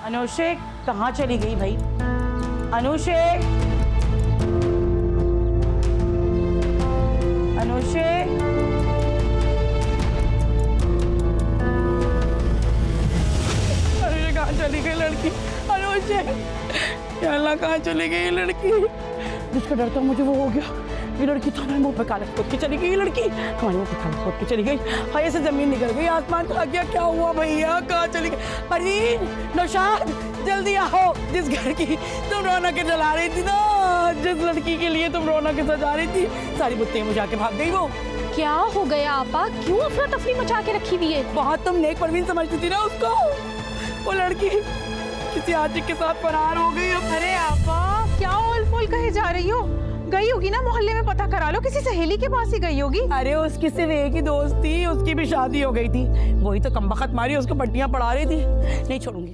अनुषे कहाँ चली गई भाई? अनुषे, अनुषे, अनुषे कहाँ चली गई लड़की? अनुषे, या अल्लाह कहाँ चली गई लड़की? जिसका डर था मुझे वो हो गया। ये लड़की तो हमारे मुंह पे कालक पोत के चली गई। ये लड़की हमारे मुंह पे कालक पोत के चली गई। हाय से जमीन निकल गई, आसमान खा गया। क्या हुआ भैया? कहाँ चली गई? परवीन, नौशाद, जल्दी आओ। जिस घर की तुम रौनक जला रही थी ना, जिस लड़की के लिए तुम रौनक सजा रही थी, सारी बुत्तियां मुझा के भाग गई वो। क्या हो गया आपा? क्यों अफरा तफरी मचा के रखी हुई है? बहुत तुम नेक परवीन समझती थी ना उसको। वो लड़की किसी आशिक के साथ फरार हो गई। अरे आपा, क्या ओल पोल कहे जा रही हो? गई होगी ना, मोहल्ले में पता करा लो, किसी सहेली के पास ही गई होगी। अरे उसकी सिर्फ एक ही दोस्त थी, उसकी भी शादी हो गई थी। वही तो कमबख्त मारी उसको पट्टियां पड़ा रही थी। नहीं छोड़ूंगी।